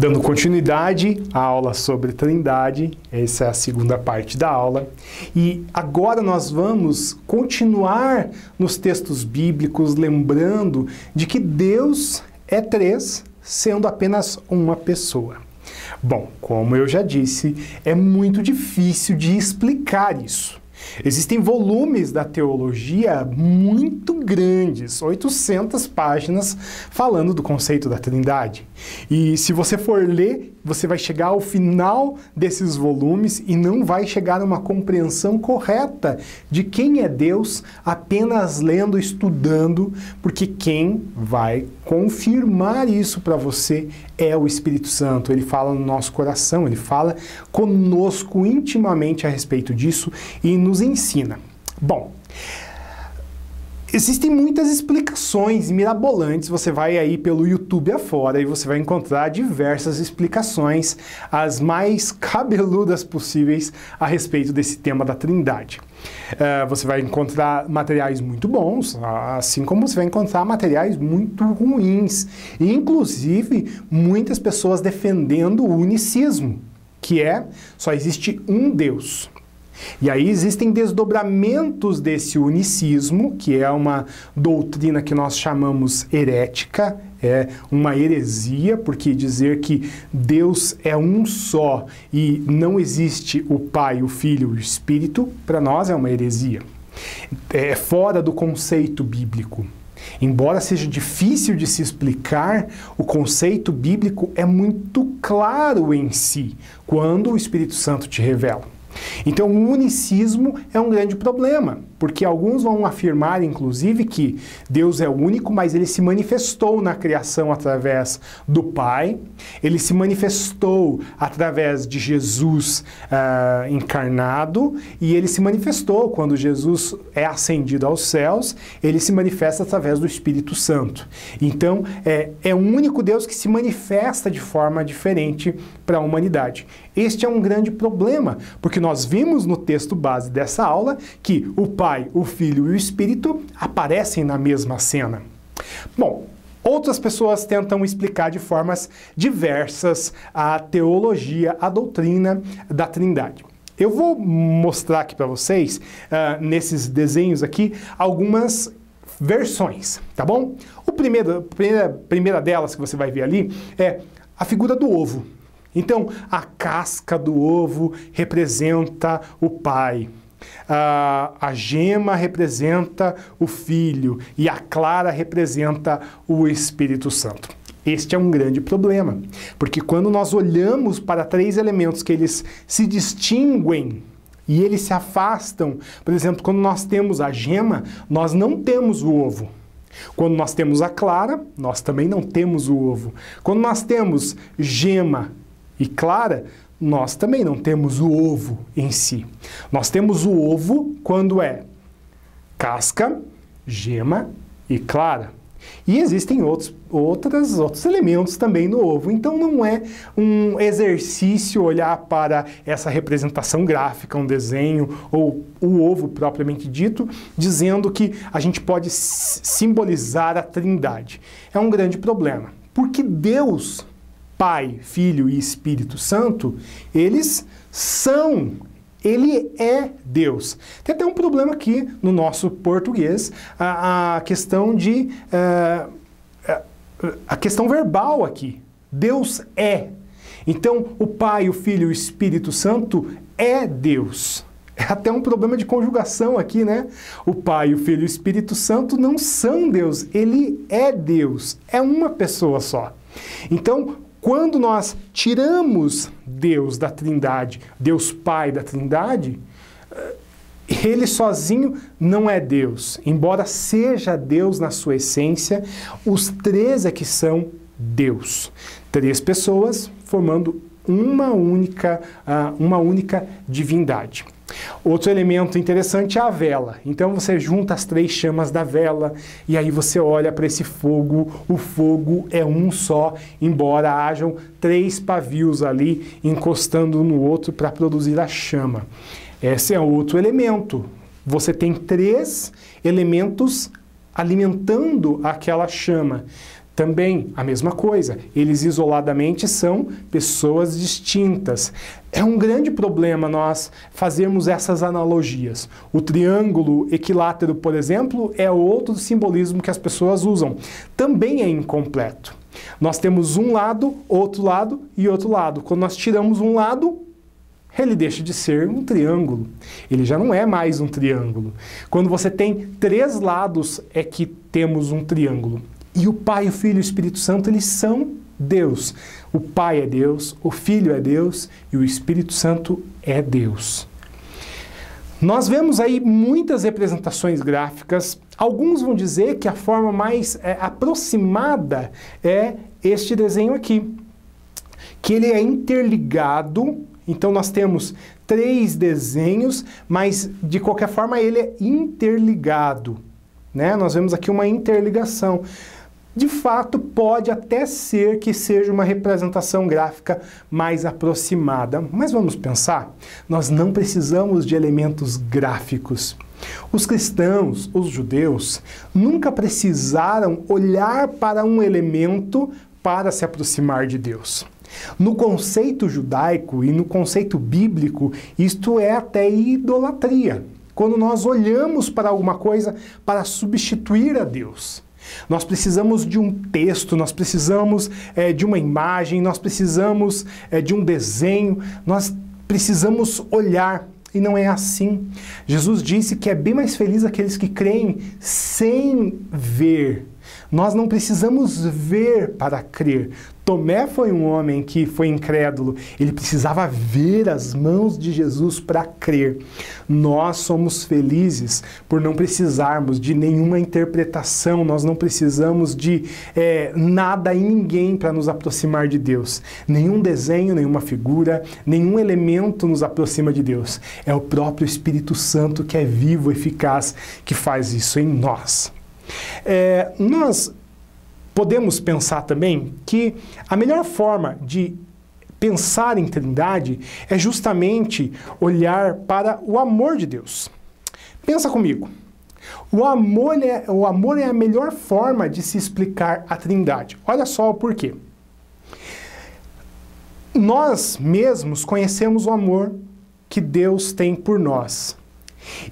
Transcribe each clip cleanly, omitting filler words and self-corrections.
Dando continuidade à aula sobre Trindade, essa é a segunda parte da aula, e agora nós vamos continuar nos textos bíblicos, lembrando de que Deus é três, sendo apenas uma pessoa. Bom, como eu já disse, é muito difícil de explicar isso. Existem volumes da teologia muito grandes, 800 páginas, falando do conceito da Trindade. E se você for ler, você vai chegar ao final desses volumes e não vai chegar a uma compreensão correta de quem é Deus apenas lendo, estudando, porque quem vai confirmar isso para você é o Espírito Santo. Ele fala no nosso coração, ele fala conosco intimamente a respeito disso e nos ensina. Bom, existem muitas explicações mirabolantes, você vai aí pelo YouTube afora e você vai encontrar diversas explicações, as mais cabeludas possíveis a respeito desse tema da Trindade. Você vai encontrar materiais muito bons, assim como você vai encontrar materiais muito ruins, e inclusive muitas pessoas defendendo o unicismo, que é só existe um Deus. E aí existem desdobramentos desse unicismo, que é uma doutrina que nós chamamos herética, é uma heresia, porque dizer que Deus é um só e não existe o Pai, o Filho e o Espírito, para nós é uma heresia. É fora do conceito bíblico. Embora seja difícil de se explicar, o conceito bíblico é muito claro em si, quando o Espírito Santo te revela. Então, o unicismo é um grande problema, porque alguns vão afirmar, inclusive, que Deus é único, mas ele se manifestou na criação através do Pai, ele se manifestou através de Jesus encarnado, e ele se manifestou quando Jesus é ascendido aos céus, ele se manifesta através do Espírito Santo. Então, é um único Deus que se manifesta de forma diferente para a humanidade. Este é um grande problema, porque nós vimos no texto base dessa aula que o Pai, o Filho e o Espírito aparecem na mesma cena. Bom, outras pessoas tentam explicar de formas diversas a teologia, a doutrina da Trindade. Eu vou mostrar aqui para vocês, nesses desenhos aqui, algumas versões, tá bom? A primeira delas que você vai ver ali é a figura do ovo. Então, a casca do ovo representa o Pai, a gema representa o Filho e a clara representa o Espírito Santo. Este é um grande problema, porque quando nós olhamos para três elementos que eles se distinguem e eles se afastam, por exemplo, quando nós temos a gema, nós não temos o ovo. Quando nós temos a clara, nós também não temos o ovo. Quando nós temos gema e clara, nós também não temos o ovo em si. Nós temos o ovo quando é casca, gema e clara. E existem outros elementos também no ovo. Então não é um exercício olhar para essa representação gráfica, um desenho, ou o ovo propriamente dito, dizendo que a gente pode simbolizar a Trindade. É um grande problema. Porque Deus, Pai, Filho e Espírito Santo, eles são, ele é Deus. Tem até um problema aqui no nosso português, a questão a questão verbal aqui. Deus é. Então, o Pai, o Filho e o Espírito Santo é Deus. É até um problema de conjugação aqui, né? O Pai, o Filho e o Espírito Santo não são Deus, ele é Deus. É uma pessoa só. Então, quando nós tiramos Deus da Trindade, Deus Pai da Trindade, ele sozinho não é Deus. Embora seja Deus na sua essência, os três é que são Deus. Três pessoas formando uma única divindade. Outro elemento interessante é a vela. Então você junta as três chamas da vela e aí você olha para esse fogo. O fogo é um só, embora hajam três pavios ali encostando um no outro para produzir a chama. Esse é outro elemento. Você tem três elementos alimentando aquela chama. Também a mesma coisa, eles isoladamente são pessoas distintas. É um grande problema nós fazermos essas analogias. O triângulo equilátero, por exemplo, é outro simbolismo que as pessoas usam. Também é incompleto. Nós temos um lado e outro lado. Quando nós tiramos um lado, ele deixa de ser um triângulo. Ele já não é mais um triângulo. Quando você tem 3 lados, é que temos um triângulo. E o Pai, o Filho e o Espírito Santo, eles são Deus. O Pai é Deus, o Filho é Deus e o Espírito Santo é Deus. Nós vemos aí muitas representações gráficas. Alguns vão dizer que a forma mais aproximada é este desenho aqui, que ele é interligado. Então nós temos 3 desenhos, mas de qualquer forma ele é interligado, né? Nós vemos aqui uma interligação. De fato, pode até ser que seja uma representação gráfica mais aproximada, mas vamos pensar, nós não precisamos de elementos gráficos. Os cristãos, os judeus, nunca precisaram olhar para um elemento para se aproximar de Deus. No conceito judaico e no conceito bíblico, isto é até idolatria. Quando nós olhamos para alguma coisa para substituir a Deus. Nós precisamos de um texto, nós precisamos de uma imagem, nós precisamos de um desenho, nós precisamos olhar. E não é assim. Jesus disse que é bem mais feliz aqueles que creem sem ver. Nós não precisamos ver para crer. Tomé foi um homem que foi incrédulo. Ele precisava ver as mãos de Jesus para crer. Nós somos felizes por não precisarmos de nenhuma interpretação. Nós não precisamos de nada e ninguém para nos aproximar de Deus. Nenhum desenho, nenhuma figura, nenhum elemento nos aproxima de Deus. É o próprio Espírito Santo que é vivo, eficaz, que faz isso em nós. Nós podemos pensar também que a melhor forma de pensar em Trindade é justamente olhar para o amor de Deus. Pensa comigo. O amor é a melhor forma de se explicar a Trindade. Olha só o porquê. Nós mesmos conhecemos o amor que Deus tem por nós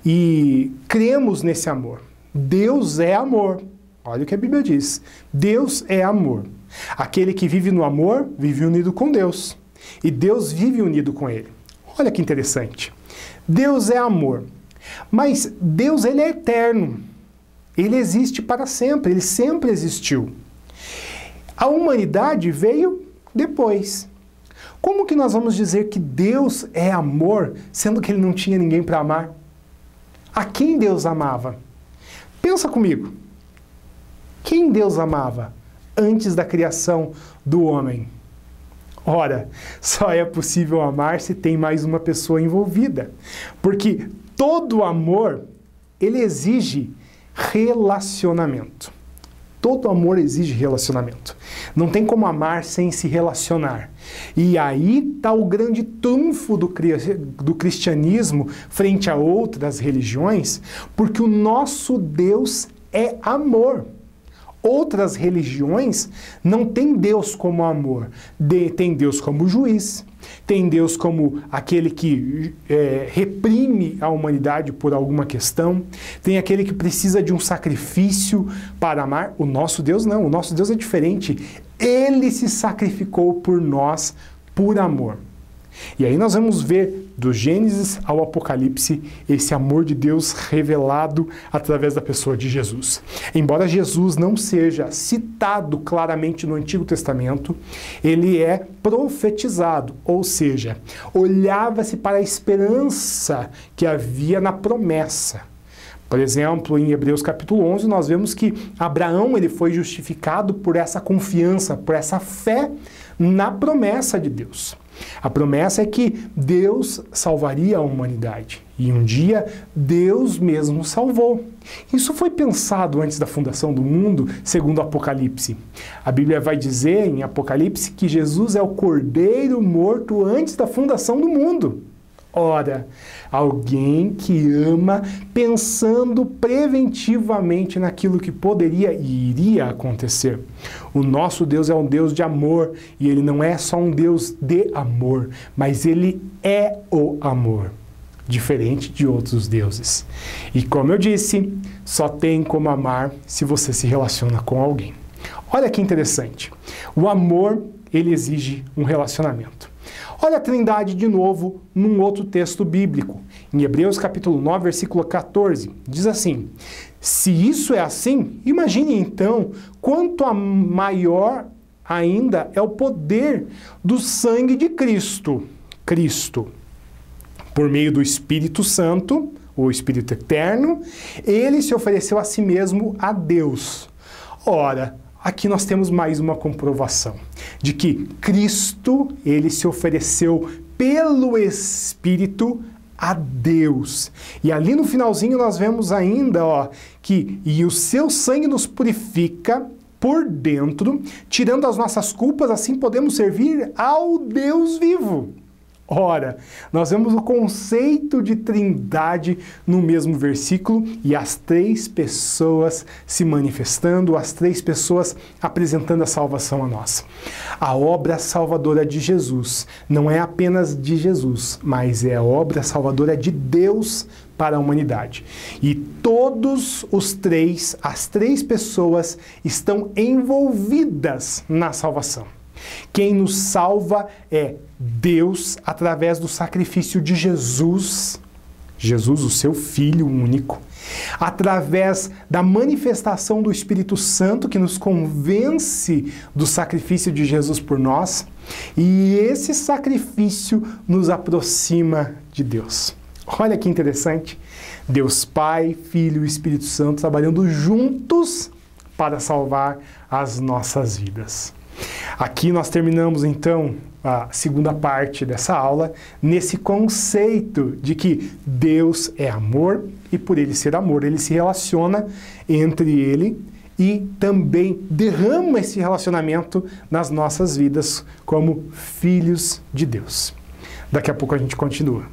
e cremos nesse amor. Deus é amor. Olha o que a Bíblia diz. Deus é amor. Aquele que vive no amor, vive unido com Deus. E Deus vive unido com ele. Olha que interessante. Deus é amor. Mas Deus, ele é eterno. Ele existe para sempre. Ele sempre existiu. A humanidade veio depois. Como que nós vamos dizer que Deus é amor, sendo que ele não tinha ninguém para amar? A quem Deus amava? Pensa comigo. Quem Deus amava antes da criação do homem? Ora, só é possível amar se tem mais uma pessoa envolvida. Porque todo amor, ele exige relacionamento. Todo amor exige relacionamento. Não tem como amar sem se relacionar. E aí está o grande trunfo do cristianismo frente a outras religiões, porque o nosso Deus é amor. Outras religiões não têm Deus como amor. Tem Deus como juiz, tem Deus como aquele que reprime a humanidade por alguma questão, tem aquele que precisa de um sacrifício para amar. O nosso Deus não, o nosso Deus é diferente. Ele se sacrificou por nós por amor. E aí nós vamos ver, do Gênesis ao Apocalipse, esse amor de Deus revelado através da pessoa de Jesus. Embora Jesus não seja citado claramente no Antigo Testamento, ele é profetizado, ou seja, olhava-se para a esperança que havia na promessa. Por exemplo, em Hebreus capítulo 11, nós vemos que Abraão ele foi justificado por essa confiança, por essa fé na promessa de Deus. A promessa é que Deus salvaria a humanidade. E um dia, Deus mesmo salvou. Isso foi pensado antes da fundação do mundo, segundo Apocalipse. A Bíblia vai dizer em Apocalipse que Jesus é o Cordeiro morto antes da fundação do mundo. Ora, alguém que ama pensando preventivamente naquilo que poderia e iria acontecer. O nosso Deus é um Deus de amor e Ele não é só um Deus de amor, mas Ele é o amor, diferente de outros deuses. E como eu disse, só tem como amar se você se relaciona com alguém. Olha que interessante. O amor, ele exige um relacionamento. Olha a Trindade de novo num outro texto bíblico. Em Hebreus capítulo 9, versículo 14, diz assim: se isso é assim, imagine então quanto maior ainda é o poder do sangue de Cristo. Cristo, por meio do Espírito Santo, o Espírito Eterno, ele se ofereceu a si mesmo a Deus. Ora, aqui nós temos mais uma comprovação de que Cristo, ele se ofereceu pelo Espírito a Deus. E ali no finalzinho nós vemos ainda, que e o seu sangue nos purifica por dentro, tirando as nossas culpas, assim podemos servir ao Deus vivo. Ora, nós vemos o conceito de trindade no mesmo versículo e as três pessoas se manifestando, as três pessoas apresentando a salvação a nós. A obra salvadora de Jesus não é apenas de Jesus, mas é a obra salvadora de Deus para a humanidade. E todos as três pessoas estão envolvidas na salvação. Quem nos salva é Deus através do sacrifício de Jesus, o seu Filho único, através da manifestação do Espírito Santo que nos convence do sacrifício de Jesus por nós, e esse sacrifício nos aproxima de Deus. Olha que interessante, Deus Pai, Filho e Espírito Santo trabalhando juntos para salvar as nossas vidas. Aqui nós terminamos então a segunda parte dessa aula nesse conceito de que Deus é amor e por ele ser amor, ele se relaciona entre ele e também derrama esse relacionamento nas nossas vidas como filhos de Deus. Daqui a pouco a gente continua.